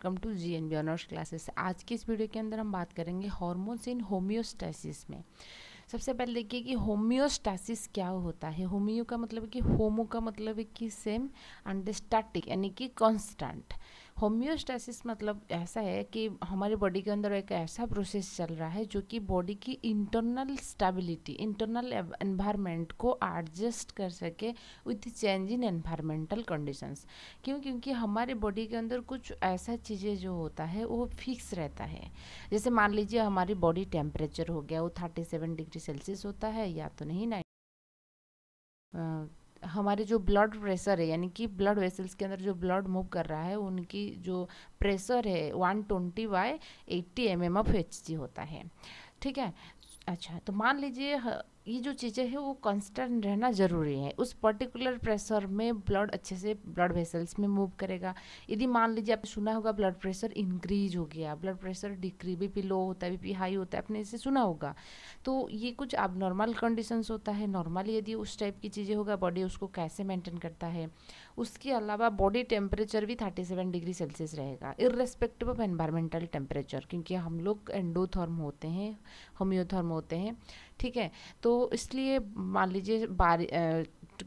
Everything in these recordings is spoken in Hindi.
Welcome to GNB honours classes. आज की इस वीडियो के अंदर हम बात करेंगे हार्मोन्स इन होम्योस्टैसिस में। सबसे पहले देखिए कि होम्योस्टैसिस क्या होता है। होम्यो का मतलब है कि होमो का मतलब है कि सेम, एंड स्टैटिक यानी कि कांस्टेंट। होम्योस्टैसिस मतलब ऐसा है कि हमारे बॉडी के अंदर एक ऐसा प्रोसेस चल रहा है जो कि बॉडी की इंटरनल स्टेबिलिटी, इंटरनल एनवायरनमेंट को एडजस्ट कर सके with change in environmental conditions. क्यों? क्योंकि हमारे बॉडी के अंदर कुछ ऐसा चीज़ें जो होता है वो फिक्स रहता है। जैसे मान लीजिए हमारी बॉडी टेम्परेचर हो गया, वो 37 डिग्री सेल्सियस होता है या तो नहीं ना। हमारे जो ब्लड प्रेशर है यानी कि ब्लड वेसल्स के अंदर जो ब्लड मूव कर रहा है उनकी जो प्रेशर है 120/80 mm ऑफ HG होता है। ठीक है। अच्छा, तो मान लीजिए ये जो चीज़ें हैं वो कांस्टेंट रहना ज़रूरी है। उस पर्टिकुलर प्रेशर में ब्लड अच्छे से ब्लड वेसल्स में मूव करेगा। यदि मान लीजिए आपने सुना होगा ब्लड प्रेशर इंक्रीज हो गया, blood pressure decrease, BP low होता है, बीपी हाई होता है, आपने इसे सुना होगा। तो ये कुछ अब नॉर्मल कंडीशंस होता है। नॉर्मली यदि उस टाइप की चीज़ें होगा, बॉडी उसको कैसे मेंटेन करता है। उसके अलावा बॉडी टेम्परेचर भी 37 डिग्री सेल्सियस रहेगा इर्रेस्पेक्टिव ऑफ एनवायरमेंटल टेम्परेचर, क्योंकि हम लोग एंडोथर्म होते हैं, होम्योथर्म होते हैं। ठीक है। तो इसलिए मान लीजिए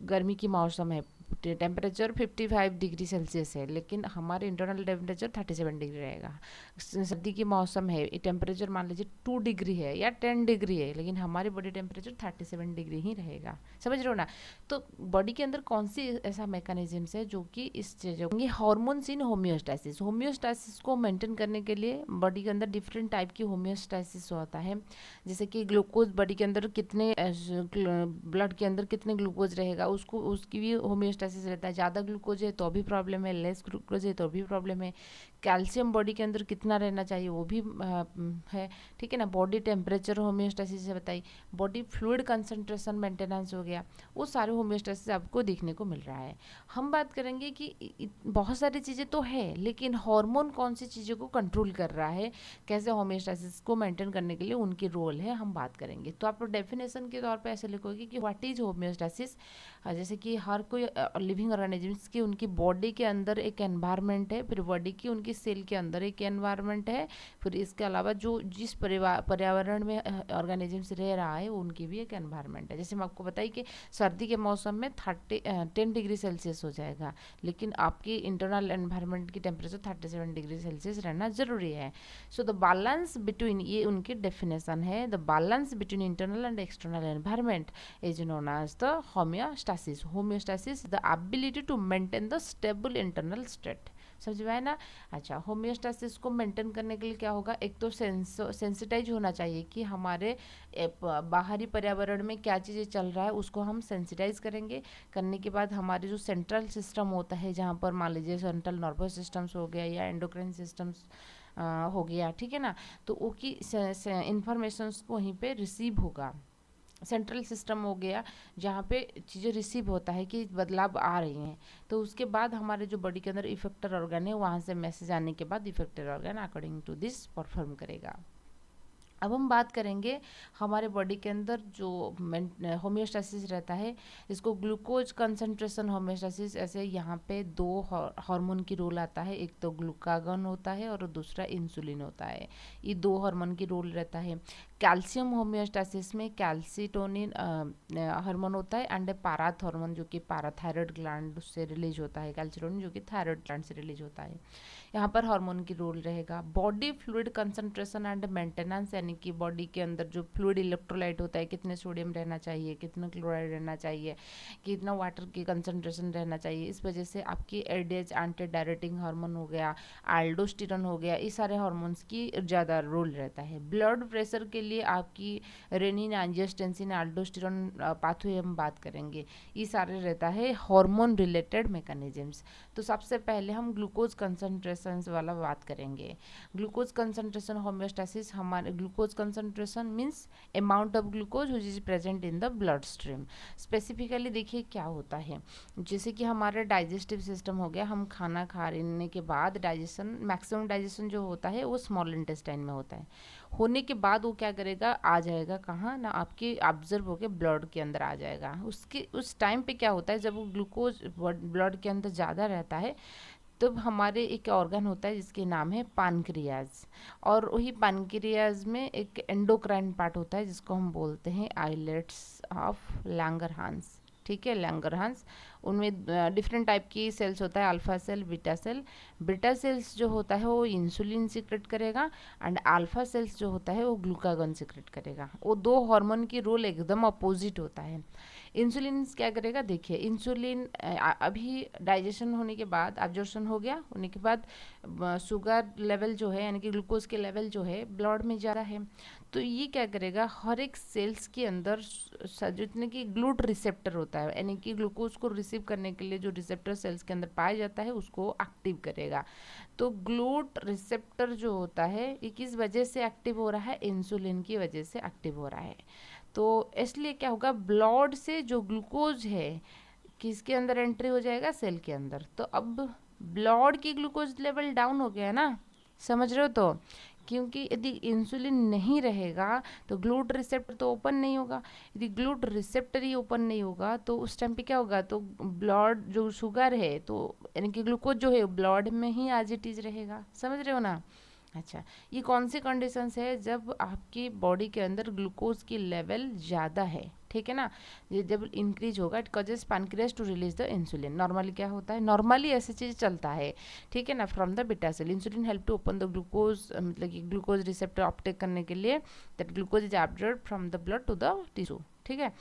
गर्मी की मौसम है, टेम्परेचर 55 डिग्री सेल्सियस है, लेकिन हमारे इंटरनल टेम्परेचर 37 डिग्री रहेगा। सर्दी की मौसम है, टेम्परेचर मान लीजिए 2 डिग्री है या 10 डिग्री है, लेकिन हमारी बॉडी टेम्परेचर 37 डिग्री ही रहेगा। समझ रहे हो ना। तो बॉडी के अंदर कौन सी ऐसा मैकेनिज्म्स है जो कि इस चीज़ों ये हार्मोन्स इन होम्योस्टैसिस, होम्योस्टैसिस को मेंटेन करने के लिए बॉडी के अंदर डिफरेंट टाइप की होम्योस्टैसिस होता है। जैसे कि ग्लूकोज बॉडी के अंदर कितने, ब्लड के अंदर कितने ग्लूकोज रहेगा उसको, उसकी भी होम्योस्टैसिस रहता है। ज़्यादा ग्लूकोज है तो भी प्रॉब्लम है, लेस ग्लूकोज है तो भी प्रॉब्लम है। कैल्शियम बॉडी के अंदर कितना रहना चाहिए वो भी है। ठीक है ना। बॉडी टेम्परेचर होम्योस्टैसिस से बताई, बॉडी फ्लूइड कंसंट्रेशन मेंटेनेंस हो गया, वो सारे होम्योस्टैसिस आपको देखने को मिल रहा है। हम बात करेंगे कि बहुत सारी चीज़ें तो है, लेकिन हार्मोन कौन सी चीज़ों को कंट्रोल कर रहा है, कैसे होम्योस्टैसिस को मेंटेन करने के लिए उनकी रोल है, हम बात करेंगे। तो आप डेफिनेशन के तौर पे ऐसे लिखोगे कि व्हाट इज होम्योस्टैसिस। जैसे कि हर कोई लिविंग ऑर्गेनिजम्स की उनकी बॉडी के अंदर एक एनवायरनमेंट है, फिर बॉडी की उनकी सेल के अंदर एक एनवायरनमेंट है, फिर इसके अलावा जो जिस पर्यावरण में ऑर्गेनिजम्स रह रहा है उनकी भी एक एनवायरनमेंट है। जैसे मैं आपको बताई कि सर्दी के मौसम में 10 डिग्री सेल्सियस हो जाएगा, लेकिन आपकी इंटरनल एनवायरनमेंट की टेम्परेचर 37 डिग्री सेल्सियस रहना जरूरी है। सो द बैलेंस बिटवीन, ये उनकी डेफिनेशन है, the balance between internal and external environment is known as the homeostasis. Homeostasis the ability to maintain the stable internal state. समझ में आया ना। अच्छा, होम्योस्टैसिस को मेंटेन करने के लिए क्या होगा, एक तो सेंसिटाइज होना चाहिए कि हमारे बाहरी पर्यावरण में क्या चीज़ें चल रहा है उसको हम सेंसिटाइज करेंगे। करने के बाद हमारे जो सेंट्रल सिस्टम होता है, जहाँ पर मान लीजिए सेंट्रल नर्वस सिस्टम्स हो गया या एंडोक्राइन सिस्टम्स हो गया, ठीक है ना, तो वो की इंफॉर्मेशंस को वहीं पे रिसीव होगा। सेंट्रल सिस्टम हो गया जहाँ पे चीज़ें रिसीव होता है कि बदलाव आ रही हैं, तो उसके बाद हमारे जो बॉडी के अंदर इफेक्टर ऑर्गन है वहाँ से मैसेज आने के बाद effector organ according to this perform करेगा। अब हम बात करेंगे हमारे बॉडी के अंदर जो होम्योस्टैसिस रहता है, इसको ग्लूकोज कंसंट्रेशन होम्योस्टैसिस, ऐसे यहाँ पे दो हार्मोन की रोल आता है, एक तो ग्लूकागन होता है और दूसरा इंसुलिन होता है। ये दो हार्मोन की रोल रहता है। कैल्शियम होम्योस्टैसिस में कैल्सिटोनिन हार्मोन होता है, एंड पाराथ हार्मोन जो कि पाराथायरॉयड ग्लैंड से रिलीज होता है, कैल्सिटोनिन जो कि थायरॉयड ग्लैंड से रिलीज होता है। यहाँ पर हार्मोन की रोल रहेगा। Body fluid concentration and maintenance, यानी कि बॉडी के अंदर जो फ्लूइड इलेक्ट्रोलाइट होता है, कितने सोडियम रहना चाहिए, कितना क्लोराइड रहना चाहिए, कितना वाटर की कंसंट्रेशन रहना चाहिए, इस वजह से आपकी एडेज एंटी डायरेटिंग हार्मोन हो गया, एल्डोस्टेरोन हो गया, इस सारे हार्मोन्स की ज़्यादा रोल रहता है। ब्लड प्रेशर के लिए आपकी रेनिन, एंजियोस्टेंसिन, एल्डोस्टेरोन पाथवे हम बात करेंगे, ये सारे रहता है हार्मोन रिलेटेड मैकेनिज्म्स। तो सबसे पहले हम ग्लूकोज कंसंट्रेशन वाला बात करेंगे। ग्लूकोज कंसंट्रेशन होम्योस्टैसिस, हमारे glucose concentration means amount of glucose which is present in the blood stream. Specifically देखिए क्या होता है, जैसे कि हमारा डाइजेस्टिव सिस्टम हो गया, हम खाना खा लेने के बाद डाइजेशन, मैक्सिमम डाइजेशन जो होता है वो स्मॉल इंटेस्टाइन में होता है। होने के बाद वो क्या करेगा, आ जाएगा कहाँ ना, आपके ऑब्जर्व होकर ब्लड के अंदर आ जाएगा। उसके उस टाइम पे क्या होता है, जब वो ग्लूकोज ब्लड के अंदर ज़्यादा रहता है तब हमारे एक ऑर्गन होता है जिसके नाम है पानक्रियाज, और वही पानक्रियाज में एक एंडोक्राइन पार्ट होता है जिसको हम बोलते हैं आइलेट्स ऑफ लैंगरहांस। ठीक है, लैंगरहांस, उनमें डिफरेंट टाइप की सेल्स होता है, alpha cell, beta cell. Beta cells जो होता है वो इंसुलिन सीक्रेट करेगा, एंड अल्फा सेल्स जो होता है वो ग्लूकागन सीक्रेट करेगा। वो दो हार्मोन की रोल एकदम अपोजिट होता है। इंसुलिन क्या करेगा, देखिए इंसुलिन अभी डाइजेशन होने के बाद, एब्जॉर्प्शन हो गया, होने के बाद शुगर लेवल जो है यानी कि ग्लूकोज के लेवल जो है ब्लड में जा रहा है, तो ये क्या करेगा, हर एक सेल्स के अंदर जितने की ग्लूट रिसेप्टर होता है यानी कि ग्लूकोज को रिसीव करने के लिए जो रिसेप्टर सेल्स के अंदर पाया जाता है उसको एक्टिव करेगा। तो ग्लूट रिसेप्टर जो होता है ये किस वजह से एक्टिव हो रहा है, इंसुलिन की वजह से एक्टिव हो रहा है। तो इसलिए क्या होगा, ब्लड से जो ग्लूकोज है किसके अंदर एंट्री हो जाएगा, सेल के अंदर। तो अब ब्लड की ग्लूकोज लेवल डाउन हो गया ना, समझ रहे हो? तो क्योंकि यदि इंसुलिन नहीं रहेगा तो ग्लूट रिसेप्टर तो ओपन नहीं होगा, यदि ग्लूट रिसेप्टर ही ओपन नहीं होगा तो उस टाइम पे क्या होगा, तो ब्लड जो शुगर है तो यानी कि ग्लूकोज जो है ब्लड में ही एज इट इज रहेगा, समझ रहे हो ना? अच्छा, ये कौन सी कंडीशंस है, जब आपकी बॉडी के अंदर ग्लूकोज की लेवल ज़्यादा है, ठीक है ना, ये जब इंक्रीज होगा it causes pancreas to release the insulin. Normally क्या होता है, नॉर्मली ऐसी चीज़ चलता है, ठीक है ना, from the beta cell insulin help to open the glucose, मतलब कि ग्लूकोज रिसेप्टर ऑप्टेक करने के लिए, that glucose is absorbed from the blood to the tissue, ठीक है।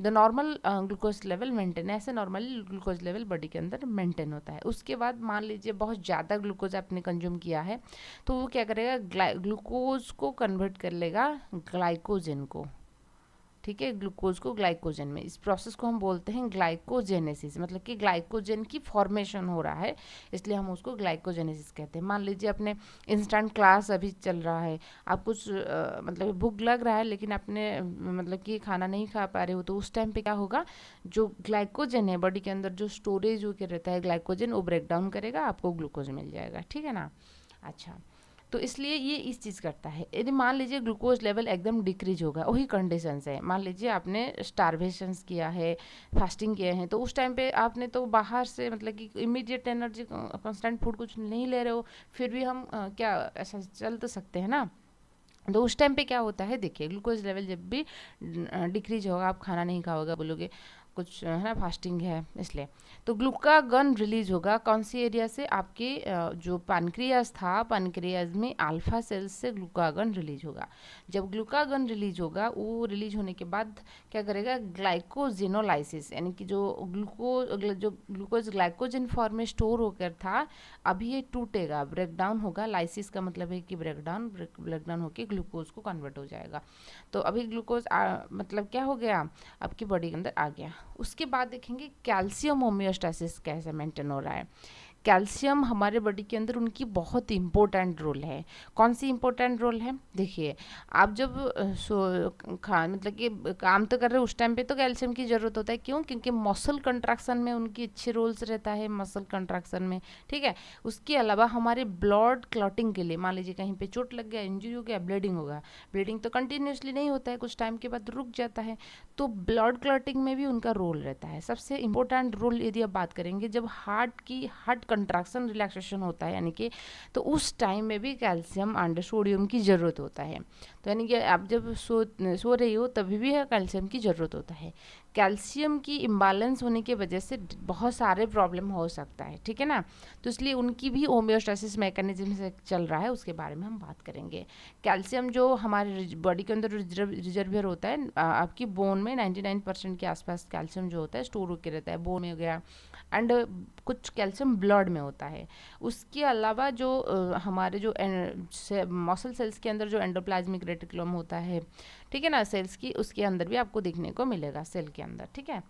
The normal glucose level maintain, ऐसे नॉर्मली ग्लूकोज लेवल बॉडी के अंदर मेंटेन होता है। उसके बाद मान लीजिए बहुत ज़्यादा ग्लूकोज आपने कंज्यूम किया है तो वो क्या करेगा, ग्लूकोज को कन्वर्ट कर लेगा ग्लाइकोजन को, ठीक है, ग्लूकोज को ग्लाइकोजन में। इस प्रोसेस को हम बोलते हैं ग्लाइकोजेनेसिस, मतलब कि ग्लाइकोजन की फॉर्मेशन हो रहा है, इसलिए हम उसको ग्लाइकोजेनेसिस कहते हैं। मान लीजिए अपने इंस्टेंट क्लास अभी चल रहा है, आप कुछ मतलब भूख लग रहा है लेकिन आपने मतलब कि खाना नहीं खा पा रहे हो, तो उस टाइम पे क्या होगा, जो ग्लाइकोजन है बॉडी के अंदर जो स्टोरेज होकर रहता है ग्लाइकोजन, वो ब्रेक डाउन करेगा, आपको ग्लूकोज मिल जाएगा, ठीक है ना। अच्छा, तो इसलिए ये इस चीज़ करता है। यदि मान लीजिए ग्लूकोज लेवल एकदम डिक्रीज होगा, वही कंडीशंस है, मान लीजिए आपने स्टारवेशंस किया है, फास्टिंग किए हैं, तो उस टाइम पे आपने तो बाहर से मतलब कि इमीडिएट एनर्जी कांस्टेंट फूड कुछ नहीं ले रहे हो, फिर भी हम क्या ऐसा चल तो सकते हैं ना। तो उस टाइम पे क्या होता है, देखिए ग्लूकोज लेवल जब भी डिक्रीज होगा, आप खाना नहीं खाओगे, बोलोगे कुछ है ना फास्टिंग है इसलिए, तो ग्लूकागन रिलीज होगा कौन सी एरिया से, आपके जो पैनक्रियाज था, पैनक्रियाज में अल्फा सेल्स से ग्लूकागन रिलीज होगा। जब ग्लूकागन रिलीज होगा, वो रिलीज होने के बाद क्या करेगा, ग्लाइकोजेनोलाइसिस, यानी कि जो ग्लूकोज ग्लाइकोजन फॉर्म में स्टोर होकर था, अभी ये टूटेगा, ब्रेक डाउन होगा। लाइसिस का मतलब है कि ब्रेक डाउन होकर ग्लूकोज को कन्वर्ट हो जाएगा। तो अभी ग्लूकोज मतलब क्या हो गया, आपकी बॉडी के अंदर आ गया। उसके बाद देखेंगे कैल्शियम होम्योस्टेसिस कैसे मेंटेन हो रहा है। कैल्शियम हमारे बॉडी के अंदर उनकी बहुत इंपॉर्टेंट रोल है। कौन सी इंपॉर्टेंट रोल है, देखिए आप जब मतलब कि काम तो कर रहे हो उस टाइम पे तो कैल्शियम की ज़रूरत होता है, क्यों, क्योंकि मसल कंट्रैक्शन में उनकी अच्छे रोल्स रहता है, मसल कंट्रैक्शन में, ठीक है। उसके अलावा हमारे ब्लड क्लॉटिंग के लिए, मान लीजिए कहीं पे चोट लग गया, इंजरी हो गया, ब्लीडिंग होगा, ब्लीडिंग तो कंटिन्यूसली नहीं होता है, कुछ टाइम के बाद रुक जाता है, तो ब्लड क्लॉटिंग में भी उनका रोल रहता है। सबसे इंपॉर्टेंट रोल यदि आप बात करेंगे, जब हार्ट कंट्रैक्शन रिलैक्सेशन होता है यानी कि, तो उस टाइम में भी कैल्शियम एंड सोडियम की ज़रूरत होता है। तो यानी कि आप जब सो रही हो तभी भी कैल्शियम की ज़रूरत होता है। कैल्शियम की इम्बैलेंस होने की वजह से बहुत सारे प्रॉब्लम हो सकता है, ठीक है ना। तो इसलिए उनकी भी होम्योस्टेसिस मैकेनिज्म से चल रहा है, उसके बारे में हम बात करेंगे। कैल्शियम जो हमारे बॉडी के अंदर रिजर्वियर होता है, आपकी बोन में 99% के आसपास कैल्शियम जो होता है स्टोर होकर रहता है, बोन में हो गया, एंड कुछ कैल्शियम ब्लड में होता है। उसके अलावा जो हमारे जो मसल सेल्स के अंदर जो एंडोप्लाज्मिक रेटिकुलम होता है, ठीक है ना, सेल्स की, उसके अंदर भी आपको देखने को मिलेगा सेल के अंदर, ठीक है।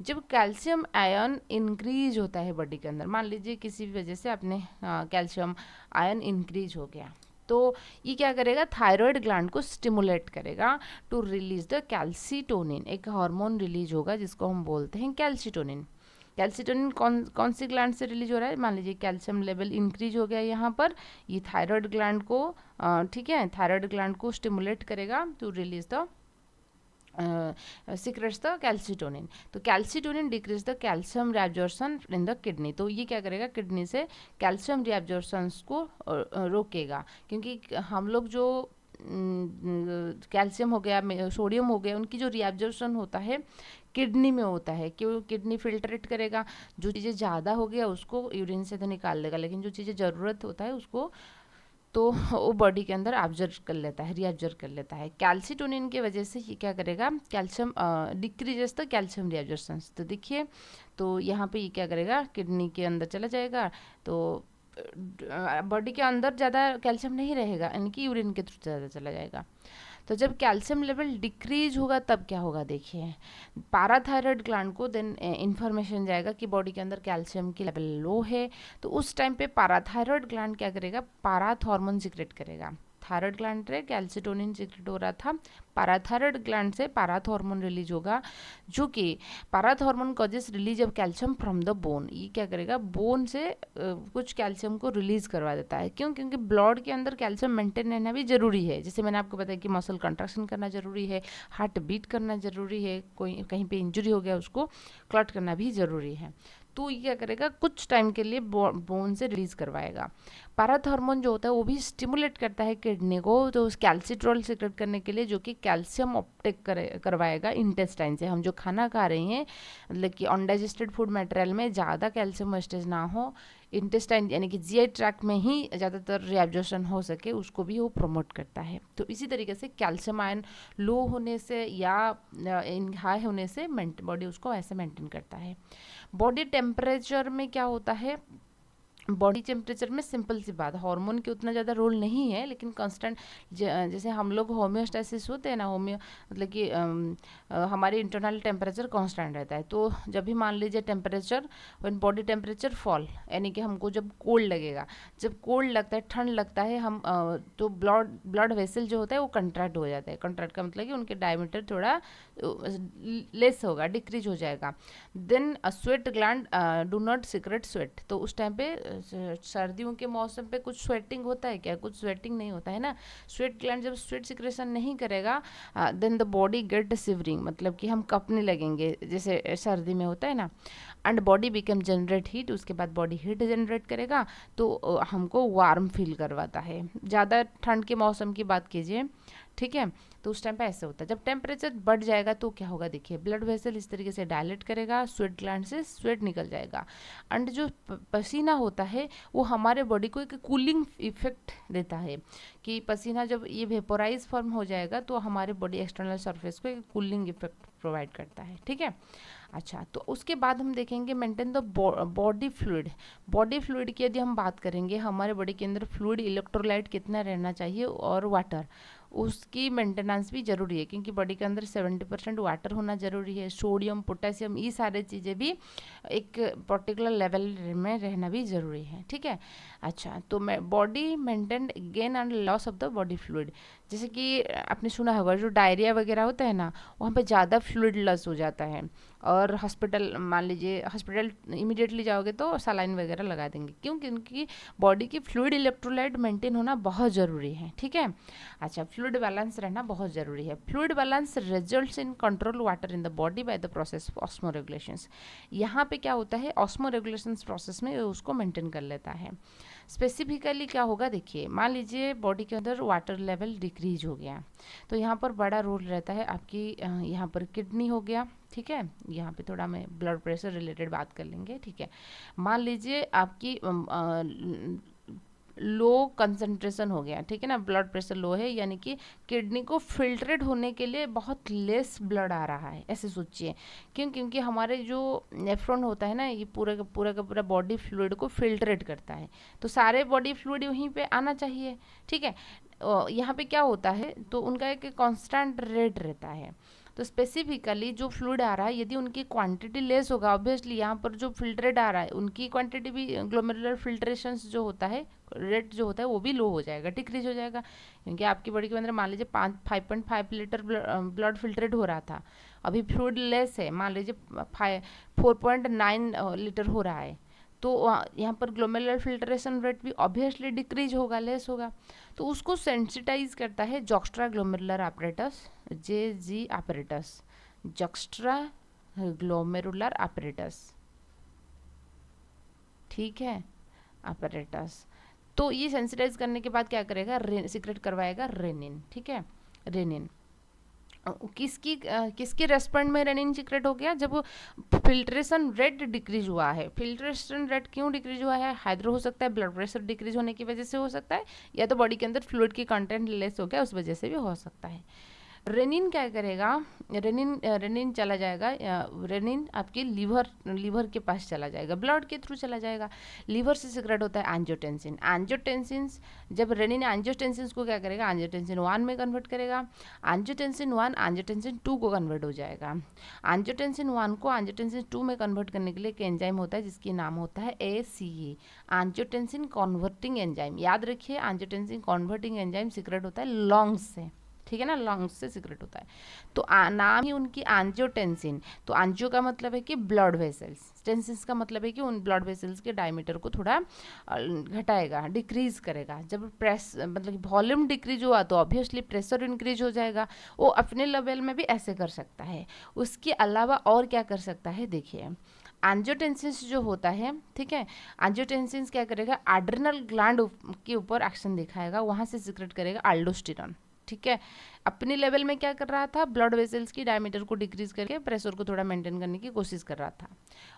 जब कैल्शियम आयन इंक्रीज होता है बॉडी के अंदर, मान लीजिए किसी भी वजह से आपने कैल्शियम आयन इंक्रीज हो गया, तो ये क्या करेगा, थायराइड ग्लैंड को स्टिमुलेट करेगा टू रिलीज द कैल्सीटोनिन। एक हार्मोन रिलीज होगा जिसको हम बोलते हैं कैल्सीटोनिन। कैल्सीटोनिन कौन सी ग्लैंड से रिलीज हो रहा है, मान लीजिए कैल्शियम लेवल इंक्रीज हो गया यहाँ पर, ये थायराइड ग्लैंड को ठीक है, थायराइड ग्लैंड को स्टिमुलेट करेगा to release the secretes the calcitonin. तो calcitonin decrease the calcium reabsorption in the kidney. तो ये क्या करेगा, किडनी से कैल्शियम reabsorptions को रोकेगा, क्योंकि हम लोग जो कैल्शियम हो गया, सोडियम हो गया, उनकी जो रिएब्जॉर्प्शन होता है किडनी में होता है। क्यों, किडनी फिल्ट्रेट करेगा, जो चीज़ें ज़्यादा हो गया उसको यूरिन से तो निकाल देगा, लेकिन जो चीज़ें ज़रूरत होता है उसको तो वो बॉडी के अंदर ऑब्जर्व कर लेता है, रीअब्जर्व कर लेता है। कैल्सिटोनिन की वजह से ये क्या करेगा, कैल्शियम डिक्रीजेस द कैल्शियम रिअब्जॉर्प्शन। तो देखिए, तो यहाँ पे ये क्या करेगा, किडनी के अंदर चला जाएगा, तो बॉडी के अंदर ज़्यादा कैल्शियम नहीं रहेगा, इनकी यूरिन के थ्रू ज़्यादा चला जाएगा। तो जब कैल्शियम लेवल डिक्रीज होगा तब क्या होगा, देखिए पैराथायरॉयड ग्लैंड को देन इन्फॉर्मेशन जाएगा कि बॉडी के अंदर कैल्शियम की लेवल लो है। तो उस टाइम पे पैराथायरॉयड ग्लैंड क्या करेगा, पाराथ हार्मोन सिक्रेट करेगा। थायराइड ग्लैंड से कैल्सिटोनिन सिक्रेट हो रहा था, पैराथायरॉयड ग्लैंड से पाराथ हार्मोन रिलीज होगा, जो कि parathormone causes release of calcium from the bone. ये क्या करेगा, बोन से कुछ कैल्शियम को रिलीज करवा देता है। क्यों, क्योंकि ब्लड के अंदर कैल्शियम मेंटेन रहना भी जरूरी है। जैसे मैंने आपको बताया कि मसल कंट्रैक्शन करना जरूरी है, हार्ट बीट करना जरूरी है, कोई कहीं पे इंजरी हो गया उसको क्लॉट करना भी जरूरी है। तो ये क्या करेगा, कुछ टाइम के लिए बोन से रिलीज करवाएगा। पाराथ हार्मोन जो होता है वो भी स्टिमुलेट करता है किडनी को, तो उस कैल्सिट्रॉल सिक्रेट करने के लिए, जो कि कैल्शियम अपटेक करवाएगा इंटेस्टाइन से। हम जो खाना खा रहे हैं, मतलब कि अनडाइजेस्टेड फूड मटेरियल में ज़्यादा कैल्शियम वेस्टेज ना हो, इंटेस्टाइन यानी कि जीआई ट्रैक्ट में ही ज़्यादातर रिएब्जॉर्प्शन हो सके, उसको भी वो प्रमोट करता है। तो इसी तरीके से कैल्शियम आयन लो होने से या हाई होने से बॉडी उसको ऐसे मेंटेन करता है। बॉडी टेम्परेचर में क्या होता है, बॉडी टेम्परेचर में सिंपल सी बात, हार्मोन की उतना ज़्यादा रोल नहीं है, लेकिन कांस्टेंट जैसे हम लोग होम्योस्टेसिस होते हैं ना, होम्यो मतलब कि हमारे इंटरनल टेम्परेचर कांस्टेंट रहता है। तो जब भी मान लीजिए temperature, when body temperature fall, यानी कि हमको जब कोल्ड लगेगा, जब कोल्ड लगता है, ठंड लगता है, हम तो ब्लड वेसल जो होता है वो कंट्रैक्ट हो जाता है। कंट्रैक्ट का मतलब कि उनके डायमीटर थोड़ा लेस होगा, डिक्रीज हो जाएगा। Then sweat gland do not secrete sweat. तो उस टाइम पे सर्दियों के मौसम पे कुछ स्वेटिंग होता है क्या, कुछ स्वेटिंग नहीं होता है ना। स्वेट ग्लैंड जब स्वेट सिक्रेशन नहीं करेगा, then the body get shivering, मतलब कि हम कपने लगेंगे जैसे सर्दी में होता है ना। And body become generate heat, उसके बाद बॉडी हीट जनरेट करेगा, तो हमको वार्म फील करवाता है। ज़्यादा ठंड के मौसम की बात कीजिए, ठीक है, तो उस टाइम पे ऐसे होता है। जब टेम्परेचर बढ़ जाएगा तो क्या होगा, देखिए ब्लड वेसल इस तरीके से डायलेट करेगा, स्वेट ग्लैंड से स्वेट निकल जाएगा। एंड जो पसीना होता है वो हमारे बॉडी को एक कूलिंग इफेक्ट देता है, कि पसीना जब ये वेपोराइज फॉर्म हो जाएगा तो हमारे बॉडी एक्सटर्नल सरफेस को एक कूलिंग इफेक्ट प्रोवाइड करता है, ठीक है। अच्छा, तो उसके बाद हम देखेंगे maintain the body fluid. Body fluid की यदि हम बात करेंगे, हमारे बॉडी के अंदर फ्लूइड इलेक्ट्रोलाइट कितना रहना चाहिए और वाटर, उसकी मेंटेनेंस भी ज़रूरी है, क्योंकि बॉडी के अंदर 70% वाटर होना ज़रूरी है। सोडियम, पोटेशियम, ये सारे चीज़ें भी एक पर्टिकुलर लेवल में रहना भी ज़रूरी है, ठीक है। अच्छा, तो body maintain gain and loss of the body fluid, जैसे कि आपने सुना होगा जो डायरिया वगैरह होता है ना, वहाँ पे ज़्यादा फ्लूइड लॉस हो जाता है, और हॉस्पिटल, मान लीजिए हॉस्पिटल इमीडिएटली जाओगे तो सलाइन वगैरह लगा देंगे। क्यों, क्योंकि बॉडी की फ्लूइड इलेक्ट्रोलाइट मेंटेन होना बहुत ज़रूरी है, ठीक है। अच्छा, फ्लूइड बैलेंस रहना बहुत ज़रूरी है। Fluid balance results in control water in the body by the process of osmo regulations. यहाँ पे क्या होता है, ऑस्मो रेगुलेशंस प्रोसेस में उसको मेंटेन कर लेता है। स्पेसिफिकली क्या होगा, देखिए मान लीजिए बॉडी के अंदर वाटर लेवल डिक्रीज हो गया, तो यहाँ पर बड़ा रोल रहता है आपकी, यहाँ पर किडनी हो गया, ठीक है। यहाँ पे थोड़ा मैं ब्लड प्रेशर रिलेटेड बात कर लेंगे, ठीक है। मान लीजिए आपकी लो कंसंट्रेशन हो गया, ठीक है ना, ब्लड प्रेशर लो है, यानी कि किडनी को फिल्ट्रेट होने के लिए बहुत लेस ब्लड आ रहा है, ऐसे सोचिए। क्यों, क्योंकि हमारे जो नेफ्रॉन होता है ना, ये पूरा का पूरा बॉडी फ्लूइड को फिल्ट्रेट करता है, तो सारे बॉडी फ्लूइड वहीं पे आना चाहिए, ठीक है। यहाँ पे क्या होता है, तो उनका एक कांस्टेंट रेट रहता है। तो स्पेसिफिकली जो फ्लूइड आ रहा है, यदि उनकी क्वांटिटी लेस होगा, ऑब्वियसली यहाँ पर जो फिल्ट्रेट आ रहा है उनकी क्वांटिटी भी, ग्लोमेरुलर फिल्ट्रेशंस जो होता है, रेट जो होता है वो भी लो हो जाएगा, डिक्रीज हो जाएगा। क्योंकि आपकी बॉडी के अंदर मान लीजिए 5.5 लीटर ब्लड फिल्ट्रेट हो रहा था, अभी फ्लूइड लेस है, मान लीजिए 4.9 लीटर हो रहा है, तो यहाँ पर ग्लोमेरुलर फिल्ट्रेशन रेट भी ऑब्वियसली डिक्रीज होगा, लेस होगा। तो उसको सेंसिटाइज करता है juxtaglomerular apparatus, JG apparatus, juxtaglomerular apparatus, ठीक है, apparatus। तो ये सेंसिटाइज करने के बाद क्या करेगा, सीक्रेट करवाएगा रेनिन, ठीक है, रेनिन। किसकी रेस्पॉन्ड में रेनिन सीक्रेट हो गया, जब फिल्ट्रेशन रेट डिक्रीज हुआ है। फिल्ट्रेशन रेट क्यों डिक्रीज हुआ है, हाइड्रो हो सकता है, ब्लड प्रेशर डिक्रीज होने की वजह से हो सकता है, या तो बॉडी के अंदर फ्लूइड की कंटेंट लेस हो गया, उस वजह से भी हो सकता है। रेनिन क्या करेगा, रेनिन चला जाएगा, रेनिन आपकी लीवर के पास चला जाएगा, ब्लड के थ्रू चला जाएगा। लीवर से सिक्रेट होता है एंजियोटेंसिन। एंजियोटेंसिन, जब रेनिन एंजियोटेंसिन को क्या करेगा, एंजियोटेंसिन 1 में कन्वर्ट करेगा। एंजियोटेंसिन 1 एंजियोटेंसिन 2 को कन्वर्ट हो जाएगा। एंजियोटेंसिन 1 को एंजियोटेंसिन 2 में कन्वर्ट करने के लिए एक एंजाइम होता है जिसकी नाम होता है ACE, एंजियोटेंसिन कन्वर्टिंग एंजाइम। याद रखिए, एंजियोटेंसिन कन्वर्टिंग एंजाइम सिक्रेट होता है लंग्स से, ठीक है ना, लंग्स से सिक्रेट होता है। तो नाम ही उनकी एंजियोटेंसिन। तो एंजियो का मतलब है कि ब्लड वेसल्स, टेंसिन्स का मतलब है कि उन ब्लड वेसल्स के डायमीटर को थोड़ा घटाएगा, डिक्रीज करेगा। जब प्रेस मतलब वॉल्यूम डिक्रीज हुआ तो ऑब्वियसली प्रेशर इंक्रीज हो जाएगा। वो अपने लेवल में भी ऐसे कर सकता है। उसके अलावा और क्या कर सकता है, देखिए एंजियोटेंसिन जो होता है, ठीक है, एंजियोटेंसिन क्या करेगा, एड्रिनल ग्लैंड के ऊपर एक्शन दिखाएगा, वहाँ से सिक्रेट करेगा अल्डोस्टेरॉन, ठीक है। अपने लेवल में क्या कर रहा था, ब्लड वेसल्स की डायमीटर को डिक्रीज करके प्रेशर को थोड़ा मेंटेन करने की कोशिश कर रहा था।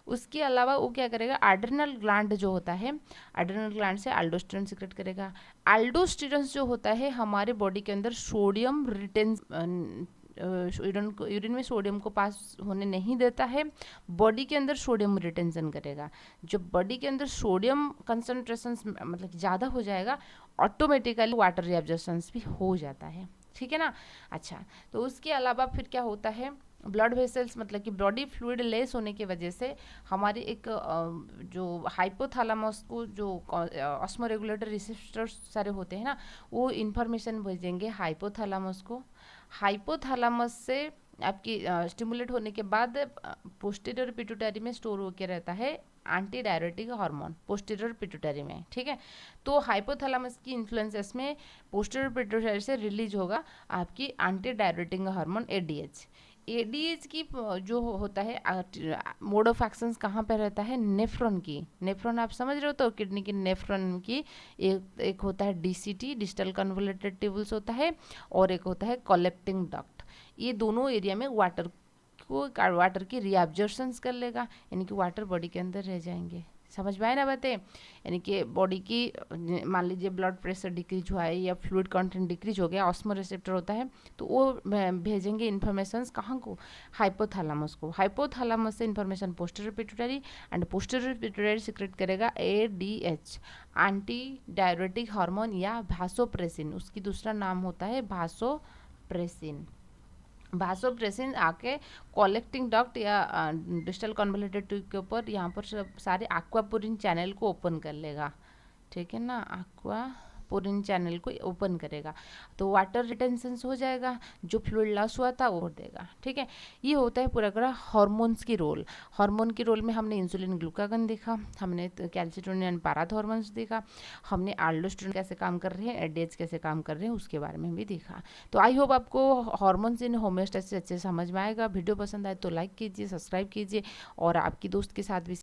उसके अलावा वो क्या करेगा, एड्रिनल ग्लैंड जो होता है, एड्रिनल ग्लैंड से अल्डोस्टेरॉन सिक्रेट करेगा। अल्डोस्टेरॉन जो होता है हमारे बॉडी के अंदर सोडियम रिटेंस यूरिन में सोडियम को पास होने नहीं देता है, बॉडी के अंदर सोडियम रिटेंशन करेगा। जब बॉडी के अंदर सोडियम कंसंट्रेशन मतलब ज़्यादा हो जाएगा, ऑटोमेटिकली वाटर रिएब्जॉर्प्शन भी हो जाता है, ठीक है ना। अच्छा, तो उसके अलावा फिर क्या होता है, ब्लड वेसल्स मतलब कि बॉडी फ्लूइड लेस होने की वजह से हमारे एक जो हाइपोथैलेमस को जो ऑस्मोरेगुलेटर रिसेप्टर्स सारे होते हैं ना, वो इन्फॉर्मेशन भेजेंगे हाइपोथैलेमस को। हाइपोथैलेमस से आपकी स्टिमुलेट होने के बाद पोस्टीरियर पिट्यूटरी में स्टोर होकर रहता है anti diuretic hormone, posterior pituitary में, ठीक है। तो हाइपोथैलेमस की इन्फ्लुएंसेस में पोस्टीरियर पिट्यूटरी से रिलीज होगा आपकी anti diuretic hormone ADH। ADH की जो होता है मोड ऑफ एक्शंस कहाँ पे रहता है, नेफ्रॉन की। नेफ्रॉन आप समझ रहे हो, तो किडनी की नेफ्रॉन की एक होता है DCT, डिस्टल कन्वोल्यूटेड ट्यूबल्स होता है, और एक होता है कलेक्टिंग डक्ट। ये दोनों एरिया में वाटर की रीअब्जॉर्प्शंस कर लेगा, यानी कि वाटर बॉडी के अंदर रह जाएंगे। समझ में आए ना बातें, यानी कि बॉडी की मान लीजिए ब्लड प्रेशर डिक्रीज हुआ है या फ्लूइड कंटेंट डिक्रीज हो गया, ऑस्मो रिसेप्टर होता है, तो वो भेजेंगे इन्फॉर्मेशन कहाँ को, हाइपोथैलेमस को। हाइपोथैलेमस से information posterior pituitary, and posterior pituitary secrete करेगा ADH, एंटी डायरेटिक हार्मोन या भासोप्रेसिन। उसकी दूसरा नाम होता है भासोप्रेसिन। भासोप्रेसिन आके कलेक्टिंग डक्ट या डिस्टल कन्वोल्यूटेड ट्यूब के ऊपर यहाँ पर सारे एक्वापोरिन चैनल को ओपन कर लेगा, ठीक है ना, एक्वापोरिन चैनल को ओपन करेगा, तो वाटर रिटेंशन हो जाएगा, जो फ्लूइड लॉस हुआ था वो देगा, ठीक है। ये होता है पूरा पूरा हार्मोन्स की रोल। हार्मोन की रोल में हमने इंसुलिन ग्लूकागन देखा, हमने कैल्सिटोनिन एंड पाराथ हार्मोन्स देखा, हमने अल्डोस्टेरोन कैसे काम कर रहे हैं, ADH कैसे काम कर रहे हैं, उसके बारे में भी देखा। तो आई होप आपको हार्मोन्स इन होम्योस्टेसिस अच्छे समझ में आएगा। वीडियो पसंद आए तो लाइक कीजिए, सब्सक्राइब कीजिए, और आपकी दोस्त के साथ भी